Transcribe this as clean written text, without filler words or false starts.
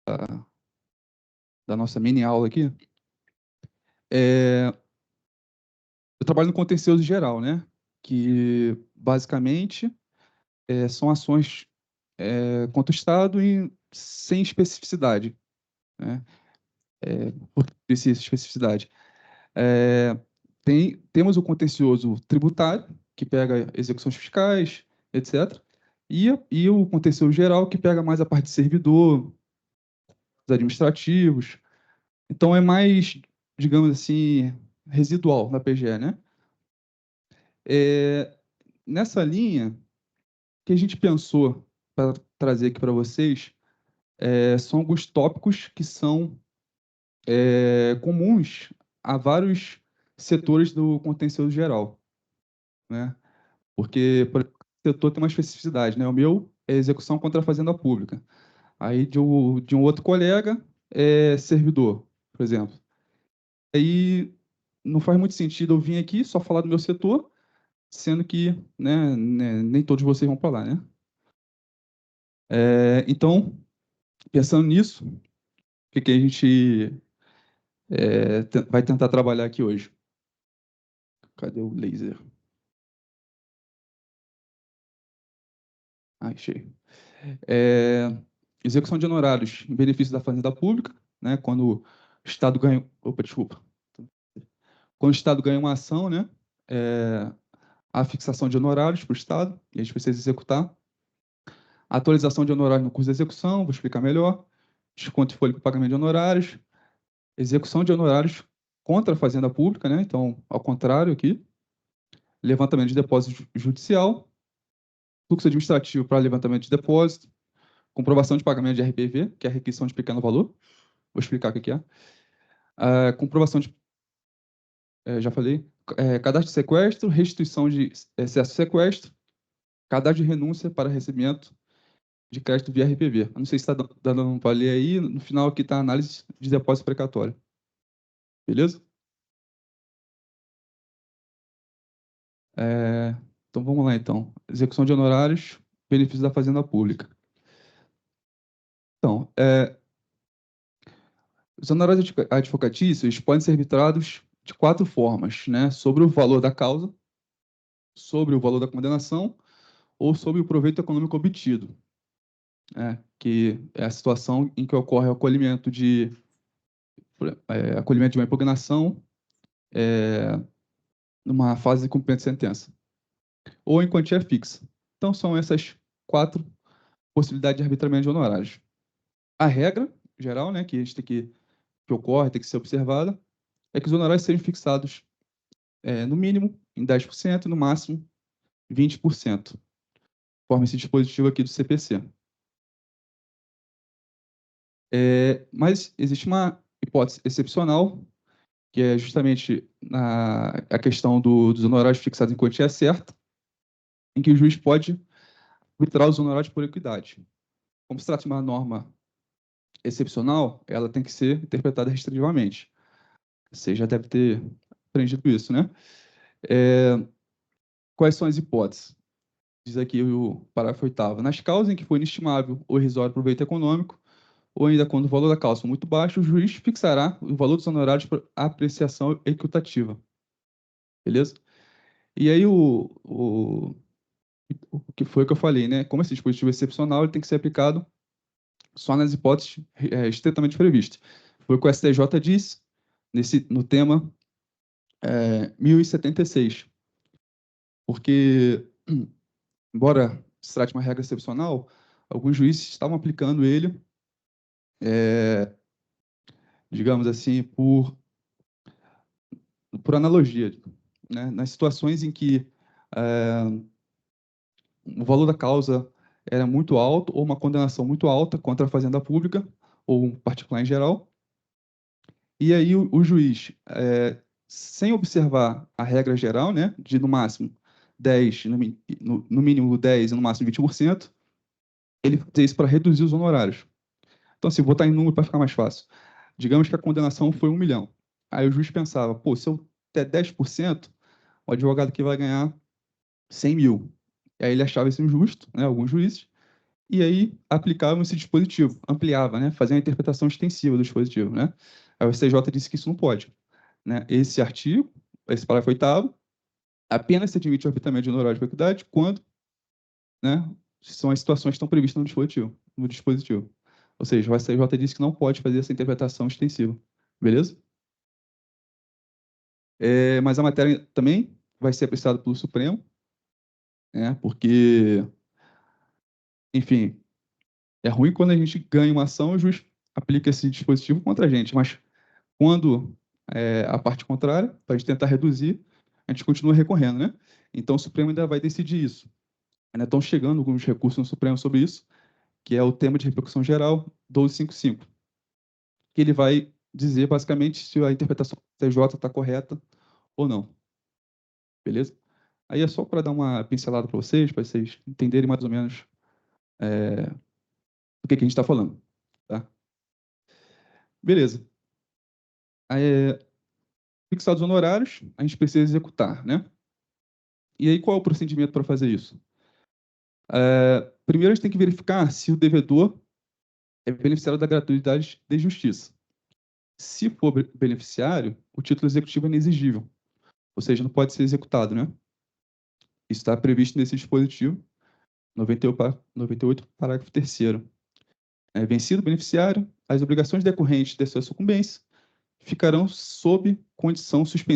da nossa mini aula aqui. Eu trabalho no contencioso geral, né? Que basicamente são ações contra o Estado sem especificidade, né? Por que essa especificidade? É, temos o contencioso tributário, que pega execuções fiscais, etc. E o contencioso geral, que pega mais a parte de servidor, os administrativos. Então, é mais, digamos assim, residual na PGE, né? É, nessa linha, o que a gente pensou para trazer aqui para vocês são alguns tópicos que são comuns a vários setores do contencioso geral, né? Porque por exemplo, o setor tem uma especificidade, né? O meu é execução contra a fazenda pública. Aí de um outro colega é servidor, por exemplo. Aí não faz muito sentido eu vir aqui só falar do meu setor, sendo que nem todos vocês vão para lá, né? Então, pensando nisso, o que a gente vai tentar trabalhar aqui hoje? Cadê o laser? Achei. É, execução de honorários em benefício da fazenda pública, né? Quando o Estado ganha. Opa, desculpa. Quando o Estado ganha uma ação, né? É, a fixação de honorários para o Estado, e a gente precisa executar. A atualização de honorários no curso de execução, vou explicar melhor. Desconto de folha para pagamento de honorários. Execução de honorários contra a fazenda pública, né? Então, ao contrário aqui. Levantamento de depósito judicial. Fluxo administrativo para levantamento de depósito. Comprovação de pagamento de RPV, que é a requisição de pequeno valor. Vou explicar o que é. Comprovação de. Já falei. Cadastro de sequestro, restituição de excesso de sequestro, cadastro de renúncia para recebimento de crédito via RPV. Eu não sei se está dando para ler aí, no final aqui está a análise de depósito precatório. Beleza? Então vamos lá então. Execução de honorários, benefícios da Fazenda Pública. Então, os honorários advocatícios podem ser arbitrados de 4 formas, né? Sobre o valor da causa, sobre o valor da condenação ou sobre o proveito econômico obtido, que é a situação em que ocorre o acolhimento de uma impugnação numa fase de cumprimento de sentença, ou em quantia fixa. Então, são essas 4 possibilidades de arbitramento de honorários. A regra geral, né, que a gente que ocorre, tem que ser observada, é que os honorários sejam fixados no mínimo em 10% e no máximo 20%, conforme esse dispositivo aqui do CPC. Mas existe uma hipótese excepcional, que é justamente a questão dos honorários fixados em quantia certa, em que o juiz pode arbitrar os honorários por equidade. Como se trata de uma norma excepcional, ela tem que ser interpretada restritivamente. Você já deve ter aprendido isso, né? Quais são as hipóteses? Diz aqui o parágrafo 8º. Nas causas em que foi inestimável ou irrisório proveito econômico, ou ainda quando o valor da causa for muito baixo, o juiz fixará o valor dos honorários por apreciação equitativa. Beleza? E aí o que foi que eu falei, né? Como esse dispositivo é excepcional, ele tem que ser aplicado só nas hipóteses estritamente previstas. Foi o que o STJ disse no tema 1076. Porque, embora se trate de uma regra excepcional, alguns juízes estavam aplicando ele, digamos assim, por analogia, né? Nas situações em que o valor da causa era muito alto, ou uma condenação muito alta contra a fazenda pública, ou um particular em geral, e aí o juiz, sem observar a regra geral, né, de no máximo 10, no mínimo 10 e no máximo 20%, ele fazia isso para reduzir os honorários. Então, assim, vou botar em número para ficar mais fácil. Digamos que a condenação foi 1 milhão. Aí o juiz pensava, pô, se eu der 10%, o advogado aqui vai ganhar 100 mil. E aí ele achava isso injusto, né, alguns juízes, e aí aplicavam esse dispositivo, ampliava, né? Fazia uma interpretação extensiva do dispositivo, né? Aí o STJ disse que isso não pode, né? Esse artigo, esse parágrafo 8º, apenas se admite o arbitramento de honorário de equidade quando, né, são as situações que estão previstas no dispositivo. Ou seja, o STJ disse que não pode fazer essa interpretação extensiva, beleza? Mas a matéria também vai ser apreciada pelo Supremo, né? Porque, enfim, é ruim quando a gente ganha uma ação e o juiz aplica esse dispositivo contra a gente, mas quando a parte contrária, para a gente tentar reduzir, a gente continua recorrendo, né? Então o Supremo ainda vai decidir isso. Ainda estão chegando alguns recursos no Supremo sobre isso, que é o tema de repercussão geral 1255, que ele vai dizer basicamente se a interpretação do TJ está correta ou não, beleza? Aí é só para dar uma pincelada para vocês entenderem mais ou menos do que a gente está falando, tá? Beleza. Aí, fixados os honorários, a gente precisa executar, né? E aí qual é o procedimento para fazer isso? Primeiro a gente tem que verificar se o devedor é beneficiário da gratuidade de justiça. Se for beneficiário, o título executivo é inexigível, ou seja, não pode ser executado, né? Isso está previsto nesse dispositivo, 98, parágrafo 3º. Vencido o beneficiário, as obrigações decorrentes dessa sucumbência ficarão sob condição suspensiva